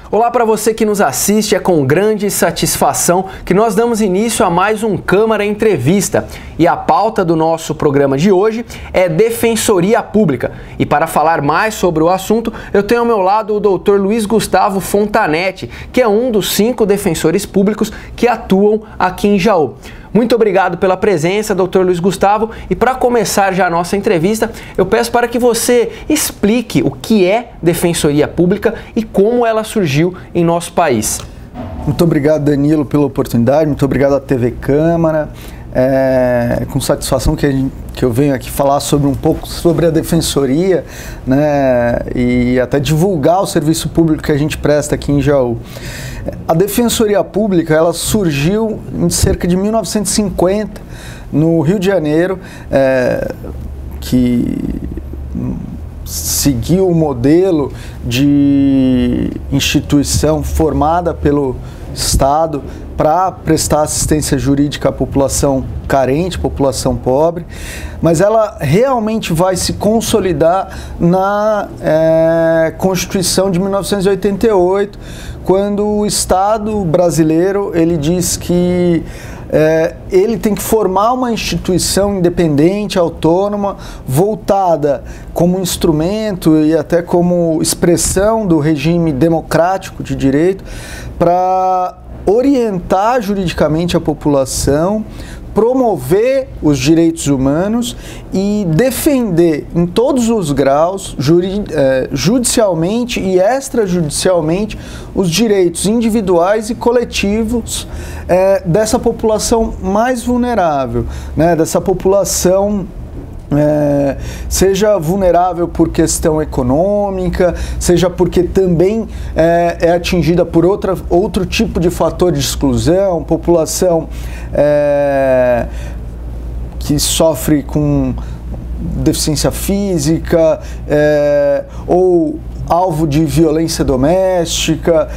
Olá para você que nos assiste, é com grande satisfação que nós damos início a mais um Câmara Entrevista. E a pauta do nosso programa de hoje é Defensoria Pública. E para falar mais sobre o assunto, eu tenho ao meu lado o Dr. Luiz Gustavo Fontanetti, que é um dos 5 defensores públicos que atuam aqui em Jaú. Muito obrigado pela presença, Dr. Luiz Gustavo. E para começar já a nossa entrevista, eu peço para que você explique o que é Defensoria Pública e como ela surgiu em nosso país. Muito obrigado, Danilo, pela oportunidade. Muito obrigado à TV Câmara. Com satisfação que eu venho aqui falar um pouco sobre a Defensoria, né, e até divulgar o serviço público que a gente presta aqui em Jaú. A Defensoria Pública, ela surgiu em cerca de 1950, no Rio de Janeiro, que seguiu o modelo de instituição formada pelo Estado para prestar assistência jurídica à população carente, população pobre, mas ela realmente vai se consolidar na Constituição de 1988, quando o Estado brasileiro ele diz que ele tem que formar uma instituição independente, autônoma, voltada como instrumento e até como expressão do regime democrático de direito para orientar juridicamente a população, promover os direitos humanos e defender em todos os graus, judicialmente e extrajudicialmente, os direitos individuais e coletivos dessa população mais vulnerável, né, dessa população seja vulnerável por questão econômica, seja porque também é atingida por outro tipo de fator de exclusão, população que sofre com deficiência física ou alvo de violência doméstica,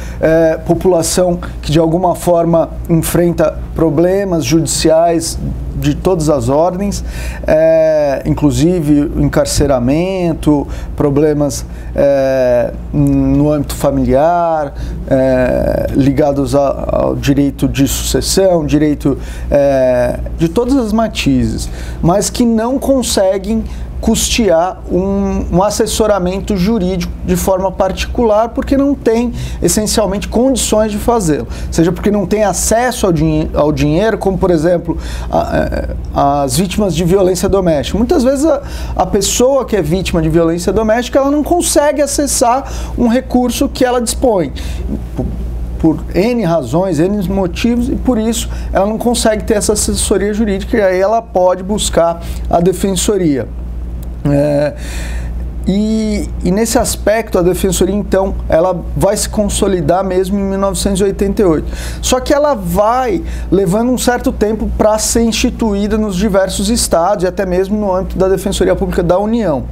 população que de alguma forma enfrenta problemas judiciais de todas as ordens, inclusive encarceramento, problemas no âmbito familiar, ligados ao direito de sucessão, direito de todas as matizes, mas que não conseguem custear um assessoramento jurídico de forma particular porque não tem, essencialmente, condições de fazê-lo. Seja porque não tem acesso ao dinheiro, como, por exemplo, as vítimas de violência doméstica. Muitas vezes a pessoa que é vítima de violência doméstica, ela não consegue acessar um recurso que ela dispõe. Por N razões, N motivos, e por isso ela não consegue ter essa assessoria jurídica, e aí ela pode buscar a defensoria. E nesse aspecto a Defensoria, então, ela vai se consolidar mesmo em 1988. Só que ela vai levando um certo tempo para ser instituída nos diversos estados e até mesmo no âmbito da Defensoria Pública da União.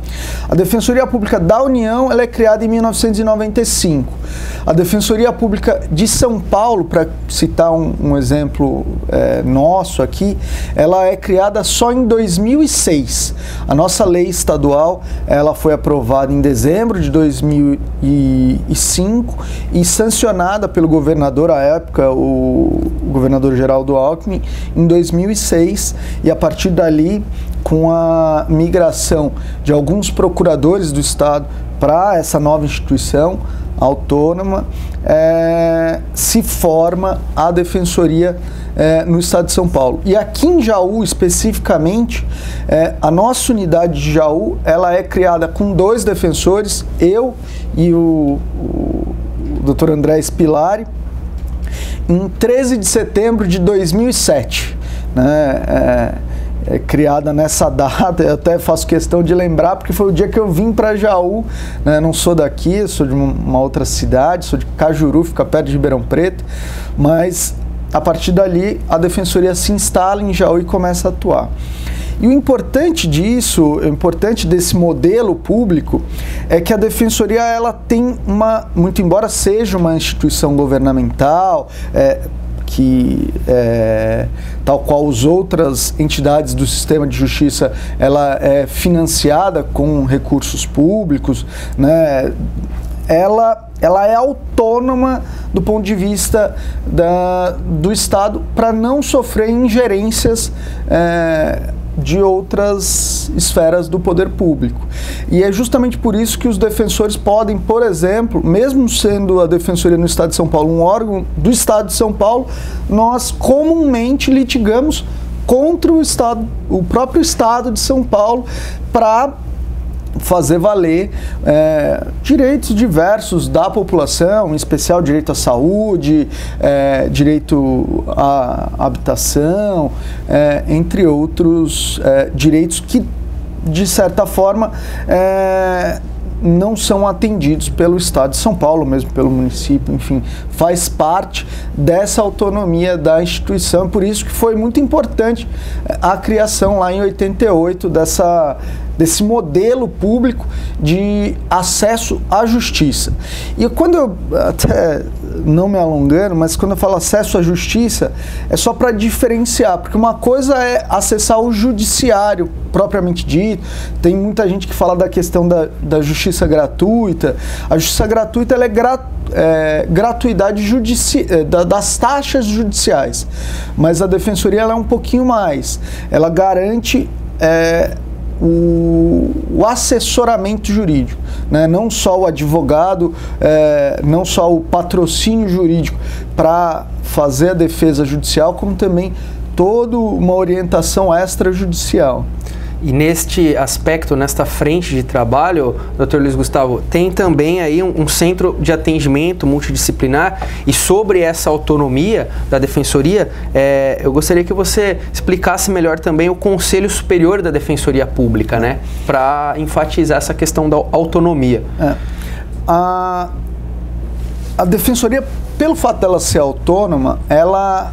A Defensoria Pública da União ela é criada em 1995. A Defensoria Pública de São Paulo, para citar um exemplo nosso aqui, ela é criada só em 2006. A nossa lei estadual ela foi aprovada em dezembro de 2005 e sancionada pelo governador à época, o governador Geraldo Alckmin, em 2006, e a partir dali, com a migração de alguns procuradores do Estado para essa nova instituição autônoma, se forma a Defensoria no Estado de São Paulo. E aqui em Jaú, especificamente, a nossa unidade de Jaú, ela é criada com 2 defensores, eu e o Dr. André Spilari, em 13 de setembro de 2007. Criada nessa data, eu até faço questão de lembrar, porque foi o dia que eu vim para Jaú, né? Não sou daqui, sou de uma outra cidade, sou de Cajuru, fica perto de Ribeirão Preto, mas a partir dali a Defensoria se instala em Jaú e começa a atuar. E o importante disso, o importante desse modelo público, é que a Defensoria ela tem muito embora seja uma instituição governamental, que, tal qual as outras entidades do sistema de justiça, ela é financiada com recursos públicos, né? ela é autônoma do ponto de vista do Estado para não sofrer ingerências de outras esferas do poder público. E é justamente por isso que os defensores podem, por exemplo, mesmo sendo a Defensoria no Estado de São Paulo um órgão do Estado de São Paulo, nós comumente litigamos contra o próprio Estado de São Paulo para fazer valer direitos diversos da população, em especial direito à saúde, direito à habitação, entre outros direitos que, de certa forma, não são atendidos pelo Estado de São Paulo, mesmo pelo município, enfim, faz parte dessa autonomia da instituição, por isso que foi muito importante a criação lá em 88 desse modelo público de acesso à justiça. E quando eu, até não me alongando, mas quando eu falo acesso à justiça, é só para diferenciar, porque uma coisa é acessar o judiciário, propriamente dito. Tem muita gente que fala da questão da justiça gratuita. A justiça gratuita ela é gratuidade das taxas judiciais, mas a Defensoria ela é um pouquinho mais. Ela garante o assessoramento jurídico, né? Não só o advogado, não só o patrocínio jurídico para fazer a defesa judicial, como também toda uma orientação extrajudicial. E neste aspecto, nesta frente de trabalho, Dr. Luiz Gustavo, tem também aí um centro de atendimento multidisciplinar, e sobre essa autonomia da Defensoria, eu gostaria que você explicasse melhor também o Conselho Superior da Defensoria Pública, né, para enfatizar essa questão da autonomia. A Defensoria, pelo fato dela ser autônoma, ela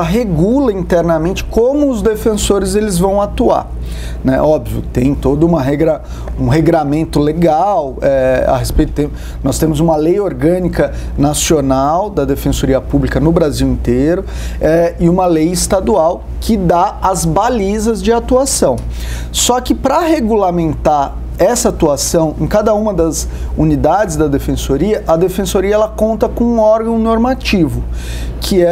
regula internamente como os defensores eles vão atuar, né? Óbvio, tem toda uma regra, um regramento legal a respeito. Nós temos uma lei orgânica nacional da Defensoria Pública no Brasil inteiro e uma lei estadual que dá as balizas de atuação. Só que para regulamentar essa atuação em cada uma das unidades da Defensoria, a Defensoria ela conta com um órgão normativo, que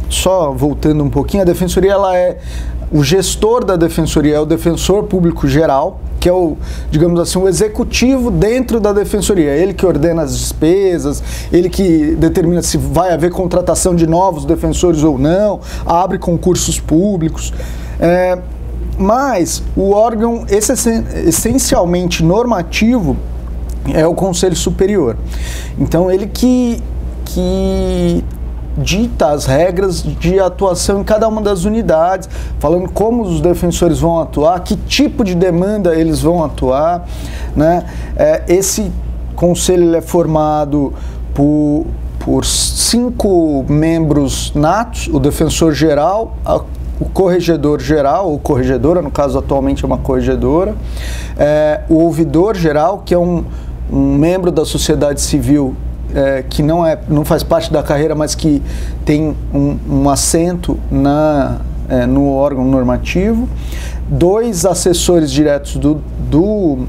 só voltando um pouquinho, a Defensoria ela é o gestor da Defensoria, é o Defensor Público Geral, que é o, digamos assim, o executivo dentro da Defensoria. Ele que ordena as despesas, ele que determina se vai haver contratação de novos defensores ou não, abre concursos públicos. Mas o órgão essencialmente normativo é o Conselho Superior. Então ele que dita as regras de atuação em cada uma das unidades, falando como os defensores vão atuar, que tipo de demanda eles vão atuar, né? Esse conselho ele é formado por 5 membros natos: o defensor geral, o corregedor geral, ou corregedora, no caso atualmente é uma corregedora, o ouvidor geral, que é um membro da sociedade civil que não faz parte da carreira, mas que tem um assento no órgão normativo, 2 assessores diretos do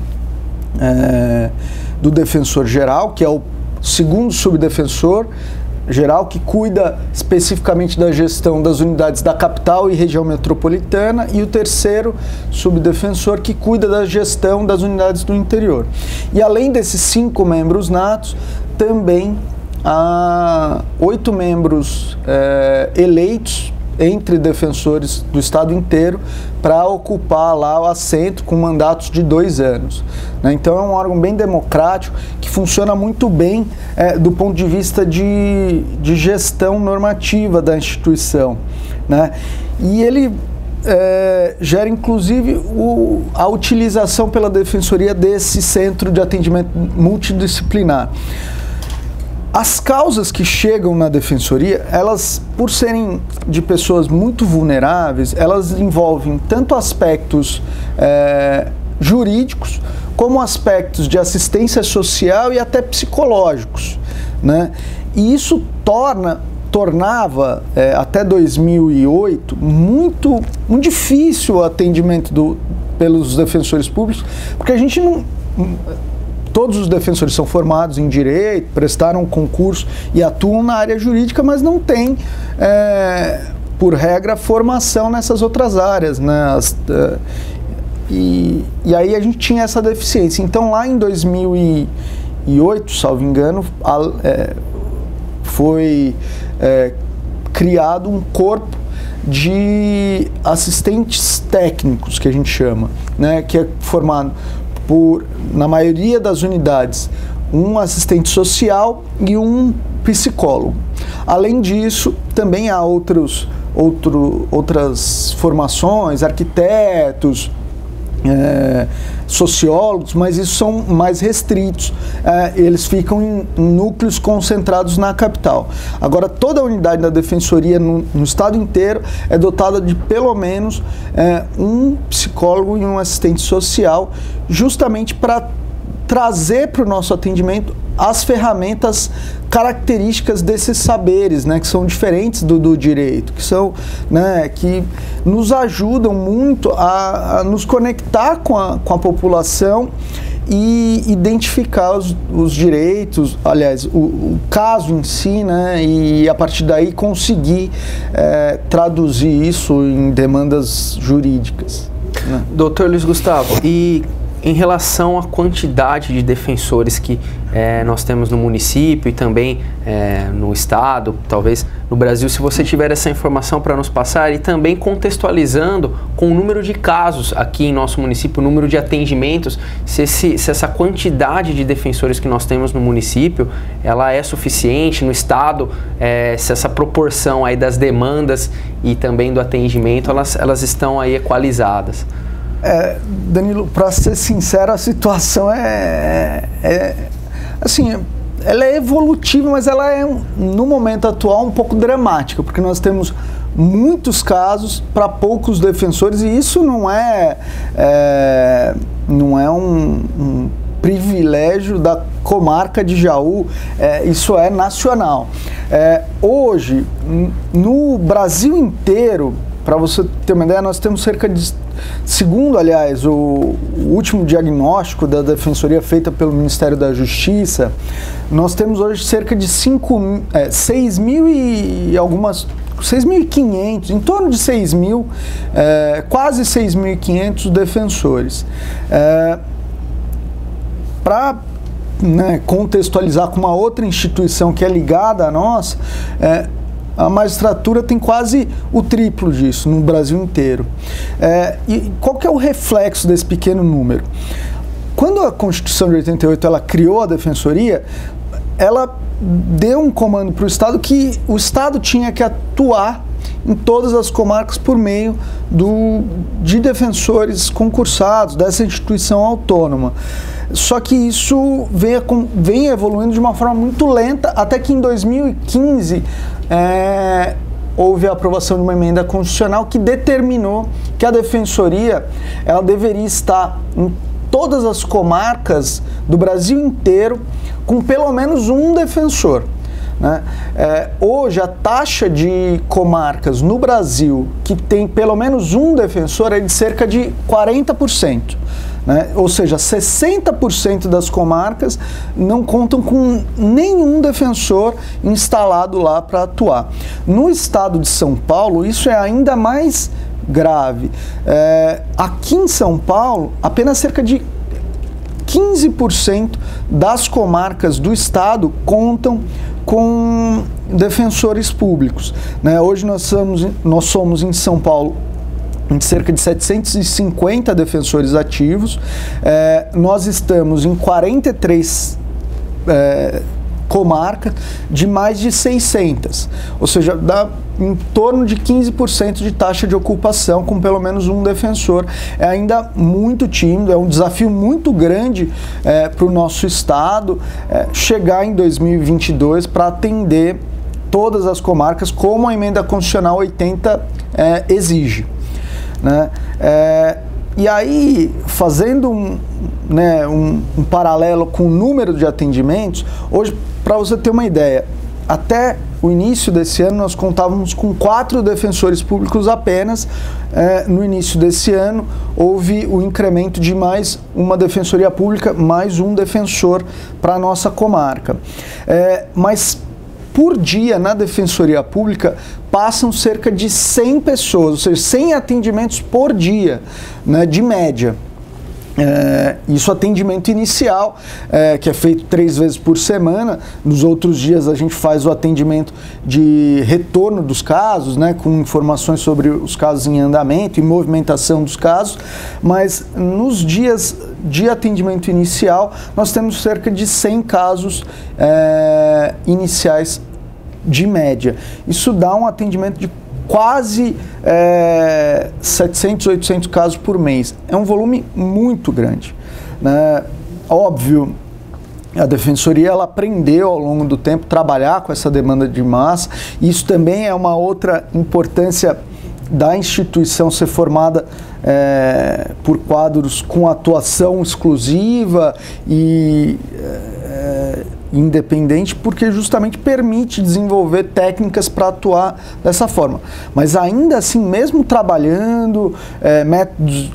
defensor geral, que é o segundo subdefensor geral, que cuida especificamente da gestão das unidades da capital e região metropolitana, e o terceiro subdefensor, que cuida da gestão das unidades do interior. E além desses 5 membros natos, também há 8 membros eleitos entre defensores do estado inteiro para ocupar lá o assento com mandatos de 2 anos. Né? Então é um órgão bem democrático que funciona muito bem do ponto de vista de gestão normativa da instituição. Né? E ele gera inclusive a utilização pela Defensoria desse centro de atendimento multidisciplinar. As causas que chegam na Defensoria, elas, por serem de pessoas muito vulneráveis, elas envolvem tanto aspectos jurídicos, como aspectos de assistência social e até psicológicos, né? E isso tornava, até 2008, muito difícil o atendimento pelos defensores públicos, porque a gente não... todos os defensores são formados em direito, prestaram concurso e atuam na área jurídica, mas não têm, por regra, formação nessas outras áreas, né? E aí a gente tinha essa deficiência. Então, lá em 2008, salvo engano, foi criado um corpo de assistentes técnicos, que a gente chama, né, que é formado por, na maioria das unidades, um assistente social e um psicólogo. Além disso, também há outras formações, arquitetos, sociólogos, mas isso são mais restritos, eles ficam em núcleos concentrados na capital. Agora, toda a unidade da Defensoria no estado inteiro é dotada de pelo menos um psicólogo e um assistente social, justamente para trazer para o nosso atendimento as ferramentas características desses saberes, né, que são diferentes do direito, que são, né, que nos ajudam muito a nos conectar com a população e identificar os direitos, aliás, o caso em si, né, e a partir daí conseguir traduzir isso em demandas jurídicas, né? Doutor Luiz Gustavo, e em relação à quantidade de defensores que nós temos no município e também no estado, talvez no Brasil, se você tiver essa informação para nos passar, e também contextualizando com o número de casos aqui em nosso município, o número de atendimentos, se essa quantidade de defensores que nós temos no município, ela é suficiente no estado, se essa proporção aí das demandas e também do atendimento, elas estão aí equalizadas. Danilo, para ser sincero, a situação assim, ela é evolutiva, mas ela é, no momento atual, um pouco dramática, porque nós temos muitos casos para poucos defensores, e isso não é um privilégio da comarca de Jaú, isso é nacional. Hoje, no Brasil inteiro, para você ter uma ideia, nós temos cerca de, segundo, aliás, o último diagnóstico da Defensoria feita pelo Ministério da Justiça, nós temos hoje cerca de 6.000 e algumas, 6.500, em torno de 6.000, quase 6.500 defensores. Para contextualizar com uma outra instituição que é ligada a nós, a magistratura tem quase o triplo disso no Brasil inteiro. E qual que é o reflexo desse pequeno número? Quando a Constituição de 88 ela criou a Defensoria, ela deu um comando para o Estado que o Estado tinha que atuar em todas as comarcas por meio de defensores concursados dessa instituição autônoma. Só que isso vem evoluindo de uma forma muito lenta, até que em 2015 houve a aprovação de uma emenda constitucional que determinou que a Defensoria ela deveria estar em todas as comarcas do Brasil inteiro com pelo menos um defensor, né? Hoje a taxa de comarcas no Brasil que tem pelo menos um defensor é de cerca de 40%. Né? Ou seja, 60% das comarcas não contam com nenhum defensor instalado lá para atuar. No estado de São Paulo, isso é ainda mais grave. Aqui em São Paulo, apenas cerca de 15% das comarcas do estado contam com defensores públicos, né? Hoje nós somos em São Paulo em cerca de 750 defensores ativos, nós estamos em 43 comarcas de mais de 600, ou seja, dá em torno de 15% de taxa de ocupação com pelo menos um defensor. É ainda muito tímido, é um desafio muito grande para o nosso estado chegar em 2022 para atender todas as comarcas como a emenda constitucional 80 exige. Né? E aí, fazendo um paralelo com o número de atendimentos, hoje, para você ter uma ideia, até o início desse ano, nós contávamos com 4 defensores públicos apenas. No início desse ano, houve o incremento de mais uma defensoria pública, mais um defensor para a nossa comarca. Mas por dia, na Defensoria Pública, passam cerca de 100 pessoas, ou seja, 100 atendimentos por dia, né, de média. Isso atendimento inicial, que é feito 3 vezes por semana. Nos outros dias a gente faz o atendimento de retorno dos casos, né, com informações sobre os casos em andamento e movimentação dos casos, mas nos dias de atendimento inicial nós temos cerca de 100 casos iniciais de média. Isso dá um atendimento de quase 700, 800 casos por mês. É um volume muito grande, né? Óbvio, a Defensoria ela aprendeu ao longo do tempo trabalhar com essa demanda de massa. Isso também é uma outra importância da instituição ser formada por quadros com atuação exclusiva e independente, porque justamente permite desenvolver técnicas para atuar dessa forma. Mas ainda assim, mesmo trabalhando,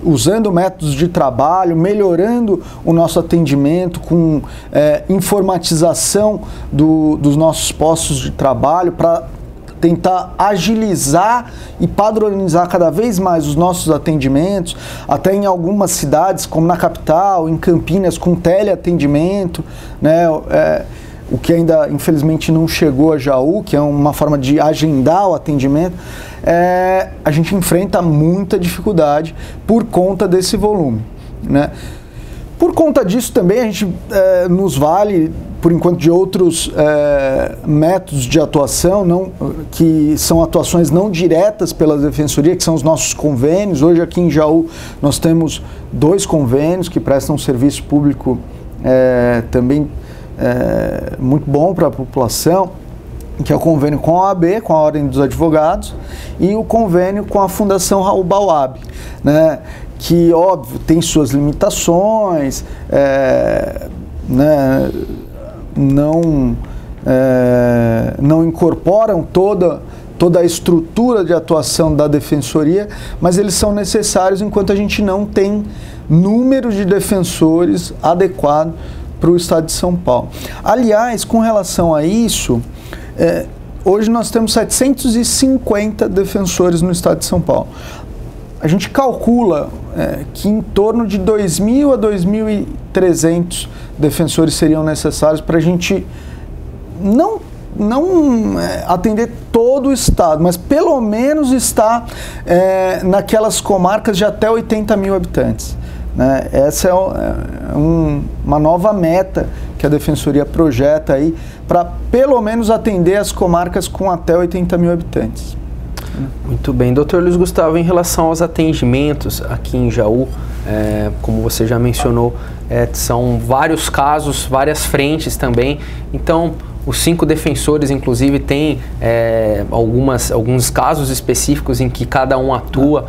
usando métodos de trabalho, melhorando o nosso atendimento com informatização dos nossos postos de trabalho para tentar agilizar e padronizar cada vez mais os nossos atendimentos, até em algumas cidades, como na capital, em Campinas, com teleatendimento, né? O que ainda, infelizmente, não chegou a Jaú, que é uma forma de agendar o atendimento. A gente enfrenta muita dificuldade por conta desse volume, né? Por conta disso também a gente nos vale, por enquanto, de outros métodos de atuação, que são atuações não diretas pela Defensoria, que são os nossos convênios. Hoje aqui em Jaú nós temos 2 convênios que prestam um serviço público também muito bom para a população, que é o convênio com a OAB, com a Ordem dos Advogados, e o convênio com a Fundação Raul Bauab, né? Que, óbvio, tem suas limitações, né, não incorporam toda a estrutura de atuação da Defensoria, mas eles são necessários enquanto a gente não tem número de defensores adequado para o Estado de São Paulo. Aliás, com relação a isso, hoje nós temos 750 defensores no Estado de São Paulo. A gente calcula que em torno de 2.000 a 2.300 defensores seriam necessários para a gente não atender todo o Estado, mas pelo menos estar naquelas comarcas de até 80 mil habitantes, né? Essa é uma nova meta que a Defensoria projeta aí para pelo menos atender as comarcas com até 80 mil habitantes. Muito bem. Doutor Luiz Gustavo, em relação aos atendimentos aqui em Jaú, como você já mencionou, são vários casos, várias frentes também. Então, os 5 defensores, inclusive, têm alguns casos específicos em que cada um atua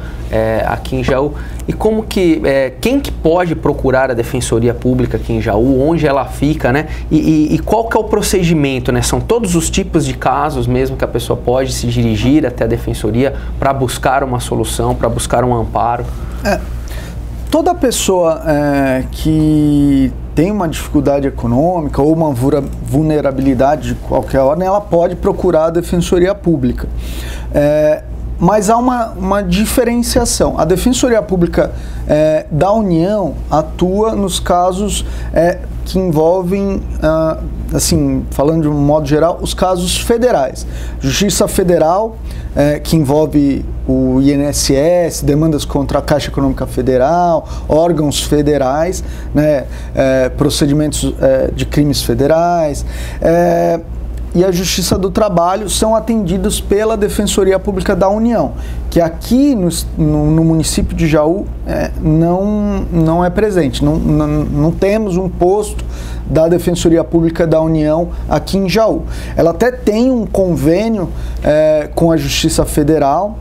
aqui em Jaú. E como que, quem que pode procurar a Defensoria Pública aqui em Jaú, onde ela fica, né? E qual que é o procedimento, né? São todos os tipos de casos mesmo que a pessoa pode se dirigir até a Defensoria para buscar uma solução, para buscar um amparo? Toda pessoa que tem uma dificuldade econômica ou uma vulnerabilidade de qualquer ordem, ela pode procurar a Defensoria Pública. Mas há uma diferenciação. A Defensoria Pública da União atua nos casos que envolvem, assim, falando de um modo geral, os casos federais. Justiça Federal, que envolve o INSS, demandas contra a Caixa Econômica Federal, órgãos federais, né, procedimentos de crimes federais, e a Justiça do Trabalho são atendidos pela Defensoria Pública da União, que aqui no município de Jaú não é presente, não temos um posto da Defensoria Pública da União aqui em Jaú. Ela até tem um convênio com a Justiça Federal,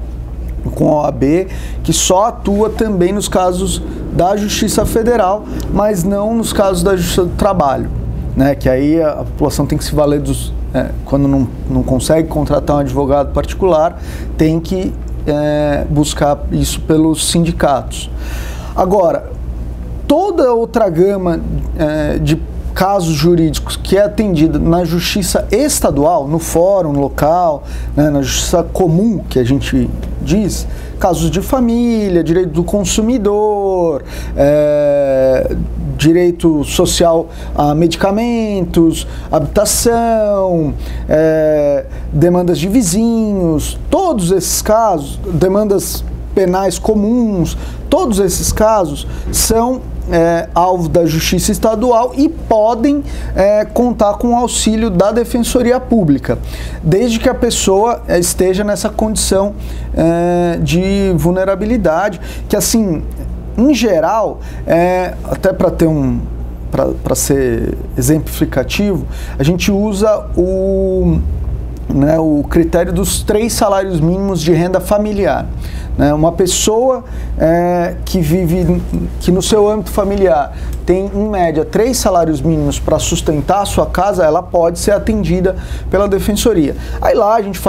com a OAB, que só atua também nos casos da Justiça Federal, mas não nos casos da Justiça do Trabalho, né? Que aí a população tem que se valer dos quando não consegue contratar um advogado particular, tem que buscar isso pelos sindicatos. Agora, toda outra gama de casos jurídicos que é atendida na justiça estadual, no fórum local, né, na justiça comum, que a gente diz, casos de família, direito do consumidor, direito social a medicamentos, habitação, demandas de vizinhos, todos esses casos, demandas penais comuns, todos esses casos são alvo da Justiça Estadual e podem contar com o auxílio da Defensoria Pública, desde que a pessoa esteja nessa condição de vulnerabilidade, que assim, em geral, até para ter para ser exemplificativo, a gente usa o critério dos 3 salários mínimos de renda familiar. Uma pessoa que no seu âmbito familiar tem, em média, 3 salários mínimos para sustentar a sua casa, ela pode ser atendida pela Defensoria. Aí lá a gente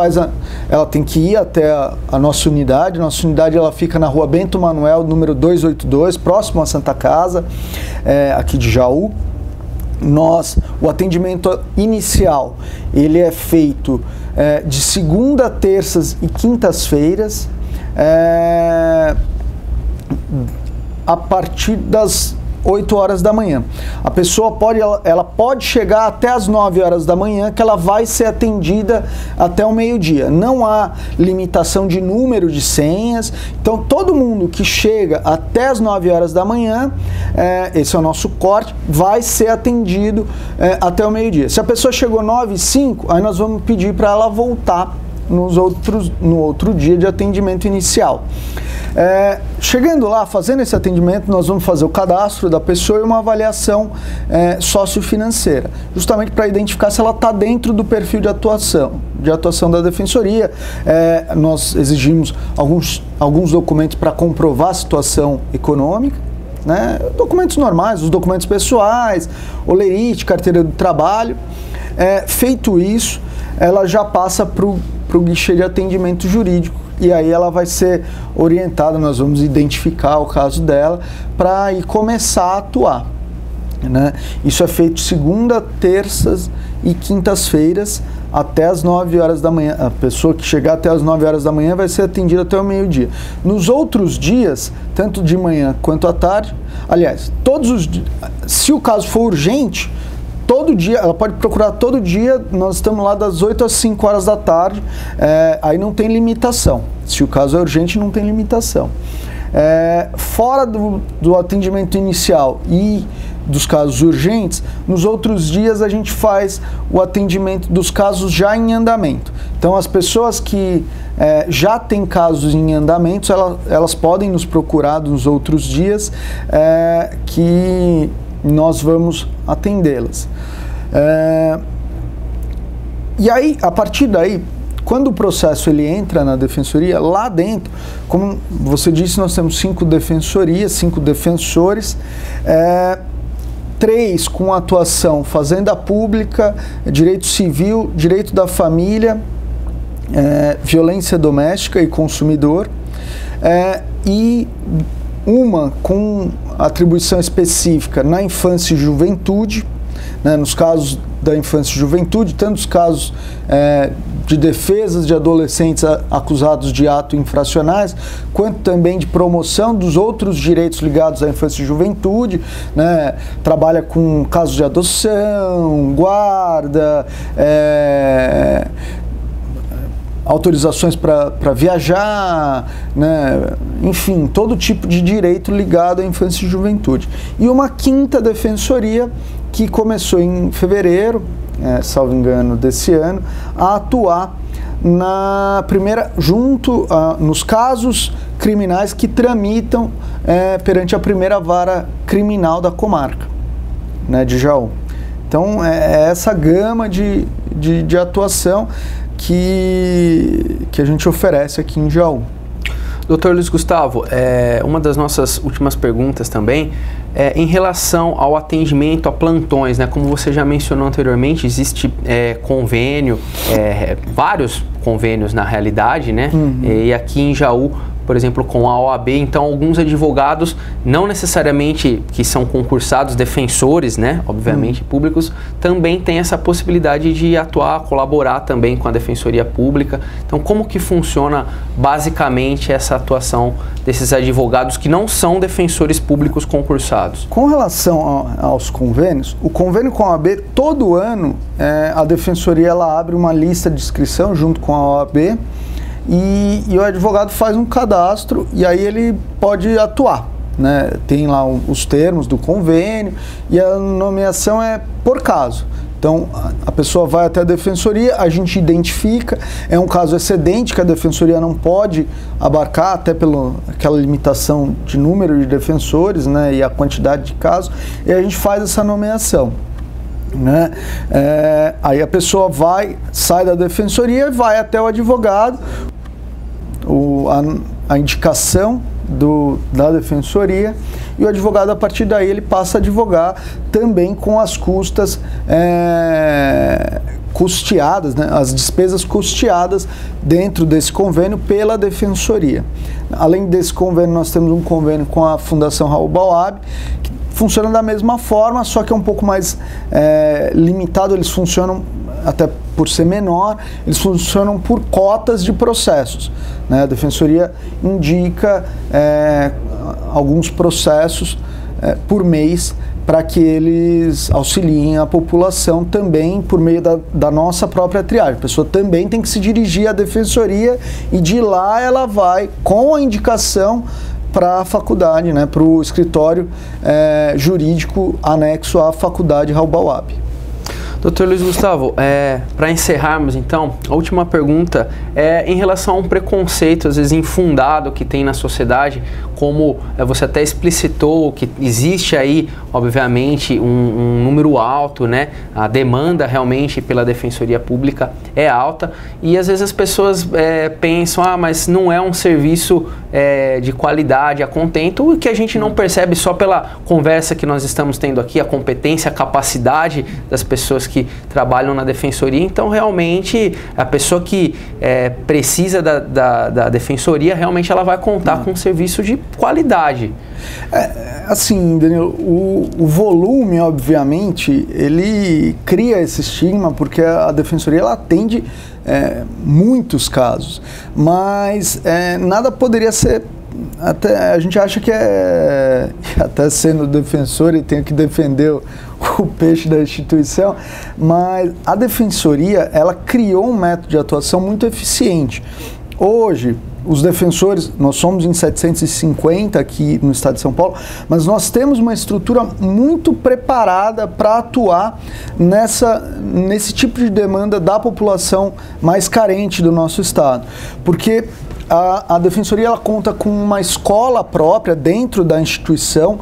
ela tem que ir até a nossa unidade. Nossa unidade ela fica na Rua Bento Manuel, número 282, próximo à Santa Casa, aqui de Jaú. O atendimento inicial, ele é feito de segunda, terças e quintas-feiras, a partir das 8 horas da manhã. A pessoa pode chegar até as 9 horas da manhã, que ela vai ser atendida até o meio-dia. Não há limitação de número de senhas. Então, todo mundo que chega até as 9 horas da manhã, esse é o nosso corte, vai ser atendido até o meio-dia. Se a pessoa chegou 9h05, aí nós vamos pedir para ela voltar no outro dia de atendimento inicial. Chegando lá, fazendo esse atendimento, nós vamos fazer o cadastro da pessoa e uma avaliação sociofinanceira, justamente para identificar se ela está dentro do perfil de atuação da Defensoria. Nós exigimos alguns documentos para comprovar a situação econômica, né? Documentos normais, os documentos pessoais, olerite, carteira do trabalho. Feito isso, ela já passa para o guichê de atendimento jurídico, e aí ela vai ser orientada, nós vamos identificar o caso dela para ir começar a atuar, né? Isso é feito segunda, terças e quintas-feiras até as 9 horas da manhã. A pessoa que chegar até as 9 horas da manhã vai ser atendida até o meio-dia. Nos outros dias, tanto de manhã quanto à tarde, aliás, todos os dias, se o caso for urgente, todo dia, ela pode procurar todo dia, nós estamos lá das 8 às 5 horas da tarde, aí não tem limitação. Se o caso é urgente, não tem limitação. Fora do atendimento inicial e dos casos urgentes, nos outros dias a gente faz o atendimento dos casos já em andamento. Então, as pessoas que já têm casos em andamento, elas podem nos procurar nos outros dias, que nós vamos atendê-las. E aí, a partir daí, quando o processo ele entra na Defensoria, lá dentro, como você disse, nós temos 5 defensorias, 5 defensores, 3 com atuação Fazenda Pública, Direito Civil, Direito da Família, Violência Doméstica e Consumidor, e uma com atribuição específica na infância e juventude, né, nos casos da infância e juventude, tanto os casos de defesas de adolescentes acusados de atos infracionais, quanto também de promoção dos outros direitos ligados à infância e juventude, né, trabalha com casos de adoção, guarda, autorizações para viajar, né? Enfim, todo tipo de direito ligado à infância e juventude. E uma 5ª defensoria que começou em fevereiro, salvo engano, desse ano, a atuar nos casos criminais que tramitam perante a primeira vara criminal da comarca, né, de Jaú. Então, é essa gama de atuação que a gente oferece aqui em Jaú. Dr. Luiz Gustavo, uma das nossas últimas perguntas também Em relação ao atendimento a plantões, né, como você já mencionou anteriormente, existe convênio, vários convênios na realidade, né? E aqui em Jaú, por exemplo, com a OAB, então alguns advogados, não necessariamente que são concursados, defensores, né, obviamente públicos, também têm essa possibilidade de atuar, colaborar também com a Defensoria Pública. Então, como que funciona basicamente essa atuação desses advogados que não são defensores públicos concursados? Com relação aos convênios, o convênio com a OAB, todo ano, a Defensoria ela abre uma lista de inscrição junto com a OAB, e o advogado faz um cadastro e aí ele pode atuar, né? Tem lá os termos do convênio e a nomeação é por caso. Então, a pessoa vai até a defensoria, a gente identifica, é um caso excedente que a defensoria não pode abarcar, até pela aquela limitação de número de defensores, né, e a quantidade de casos, e a gente faz essa nomeação. Né? Aí a pessoa sai da defensoria e vai até o advogado, a indicação da defensoria, e o advogado, a partir daí, ele passa a advogar também com as custas custeadas, né? As despesas custeadas dentro desse convênio pela defensoria. Além desse convênio, nós temos um convênio com a Fundação Raul Bauab, que funciona da mesma forma, só que é um pouco mais limitado. Eles funcionam, até por ser menor, eles funcionam por cotas de processos, né? A defensoria indica alguns processos por mês para que eles auxiliem a população também por meio da nossa própria triagem. A pessoa também tem que se dirigir à defensoria e de lá ela vai com a indicação para a faculdade, né, para o escritório jurídico anexo à faculdade Raul Bauab. Dr. Luiz Gustavo, para encerrarmos então, a última pergunta é em relação a um preconceito, às vezes infundado, que tem na sociedade, como você até explicitou que existe aí, obviamente, um número alto, né? A demanda realmente pela Defensoria Pública é alta e às vezes as pessoas pensam, mas não é um serviço de qualidade a contento, o que a gente não percebe só pela conversa que nós estamos tendo aqui, a competência, a capacidade das pessoas que trabalham na Defensoria. Então, realmente, a pessoa que precisa da Defensoria, realmente ela vai contar com um serviço de qualidade. Assim, Danilo, o volume, obviamente, ele cria esse estigma, porque a Defensoria ela atende muitos casos, mas nada poderia ser. Até a gente acha que até sendo defensor e tenho que defender o peixe da instituição, mas a Defensoria ela criou um método de atuação muito eficiente. Hoje, os defensores, nós somos em 750 aqui no estado de São Paulo, mas nós temos uma estrutura muito preparada para atuar nesse tipo de demanda da população mais carente do nosso estado. Porque a Defensoria ela conta com uma escola própria dentro da instituição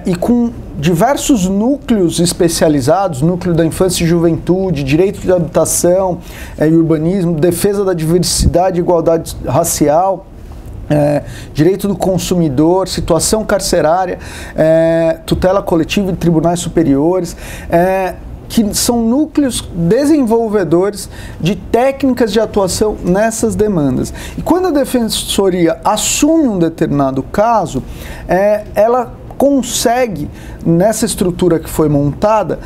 e com diversos núcleos especializados, núcleo da infância e juventude, direito de habitação e urbanismo, defesa da diversidade e igualdade racial, direito do consumidor, situação carcerária, tutela coletiva e tribunais superiores, que são núcleos desenvolvedores de técnicas de atuação nessas demandas. E quando a Defensoria assume um determinado caso, ela consegue, nessa estrutura que foi montada,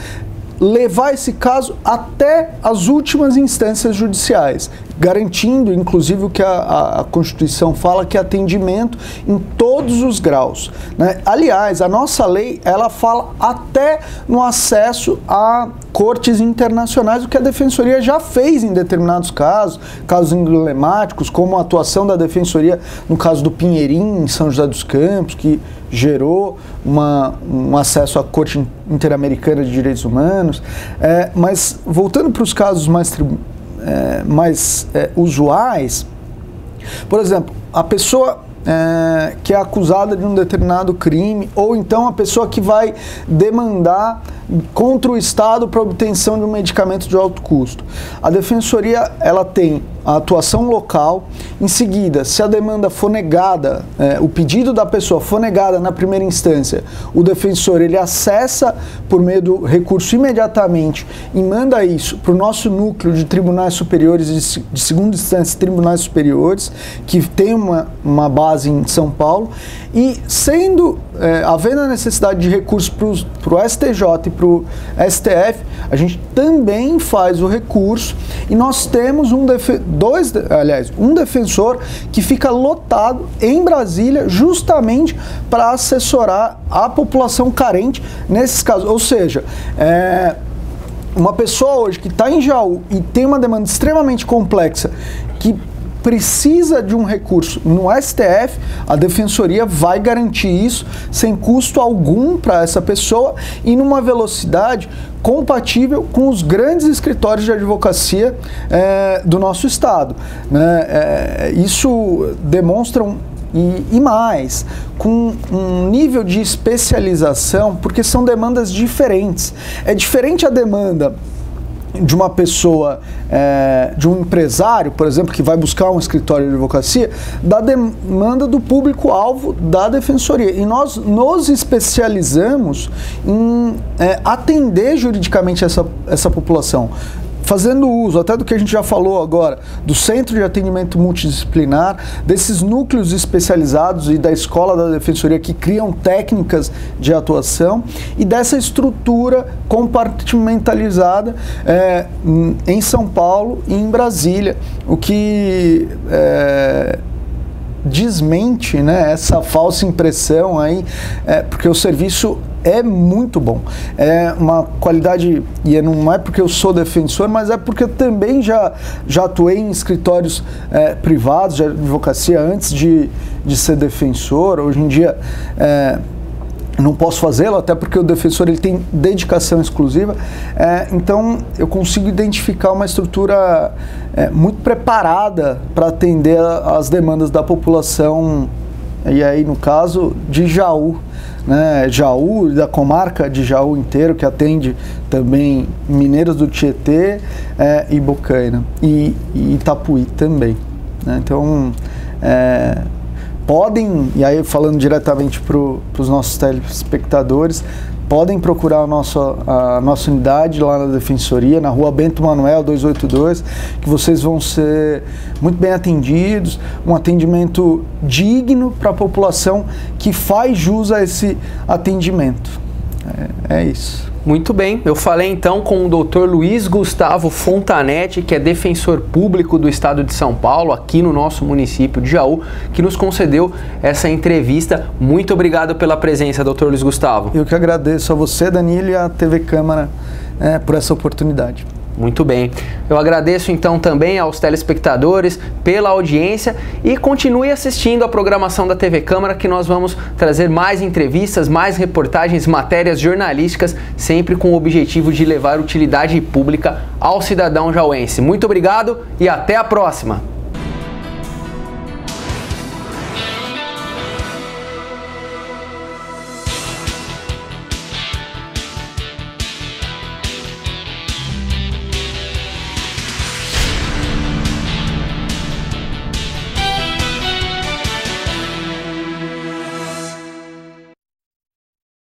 levar esse caso até as últimas instâncias judiciais, garantindo, inclusive, o que a Constituição fala, que é atendimento em todos os graus, né? Aliás, a nossa lei, ela fala até no acesso a cortes internacionais, o que a Defensoria já fez em determinados casos emblemáticos, como a atuação da Defensoria no caso do Pinheirinho, em São José dos Campos, que gerou um acesso à Corte Interamericana de Direitos Humanos. Mas, voltando para os casos mais usuais, por exemplo, a pessoa que é acusada de um determinado crime, ou então a pessoa que vai demandar contra o Estado para obtenção de um medicamento de alto custo. A Defensoria ela tem a atuação local. Em seguida, se a demanda for negada, o pedido da pessoa for negada na primeira instância, o defensor ele acessa por meio do recurso imediatamente e manda isso para o nosso núcleo de tribunais superiores, de segunda instância, tribunais superiores, que tem uma base em São Paulo, e havendo a necessidade de recurso para o STJ e para o STF, a gente também faz o recurso e nós temos um defensor que fica lotado em Brasília justamente para assessorar a população carente nesses casos. Ou seja, uma pessoa hoje que está em Jaú e tem uma demanda extremamente complexa, que precisa de um recurso no STF, a Defensoria vai garantir isso sem custo algum para essa pessoa e numa velocidade compatível com os grandes escritórios de advocacia do nosso estado, né? Isso demonstra e mais, com um nível de especialização, porque são demandas diferentes. É diferente a demanda de uma pessoa, de um empresário, por exemplo, que vai buscar um escritório de advocacia, da demanda do público-alvo da Defensoria. E nós nos especializamos em atender juridicamente essa população, fazendo uso até do que a gente já falou agora, do Centro de Atendimento Multidisciplinar, desses núcleos especializados e da Escola da Defensoria que criam técnicas de atuação e dessa estrutura compartimentalizada em São Paulo e em Brasília, o que desmente, né, essa falsa impressão aí, porque o serviço é muito bom, é uma qualidade, e não é porque eu sou defensor, mas é porque eu também já atuei em escritórios privados de advocacia antes de ser defensor. Hoje em dia não posso fazê-lo, até porque o defensor ele tem dedicação exclusiva, então eu consigo identificar uma estrutura muito preparada para atender as demandas da população, e aí no caso de Jaú, né, Jaú, da comarca de Jaú inteiro, que atende também Mineiros do Tietê e Bocaina, e Itapuí também, né? Então, podem, e aí falando diretamente para os nossos telespectadores, podem procurar a nossa unidade lá na Defensoria, na Rua Bento Manuel 282, que vocês vão ser muito bem atendidos, um atendimento digno para a população que faz jus a esse atendimento. É isso. Muito bem, eu falei então com o Dr. Luiz Gustavo Fontanetti, que é defensor público do estado de São Paulo, aqui no nosso município de Jaú, que nos concedeu essa entrevista. Muito obrigado pela presença, Dr. Luiz Gustavo. Eu que agradeço a você, Danilo, e a TV Câmara por essa oportunidade. Muito bem. Eu agradeço então também aos telespectadores pela audiência e continue assistindo a programação da TV Câmara, que nós vamos trazer mais entrevistas, mais reportagens, matérias jornalísticas, sempre com o objetivo de levar utilidade pública ao cidadão jauense. Muito obrigado e até a próxima!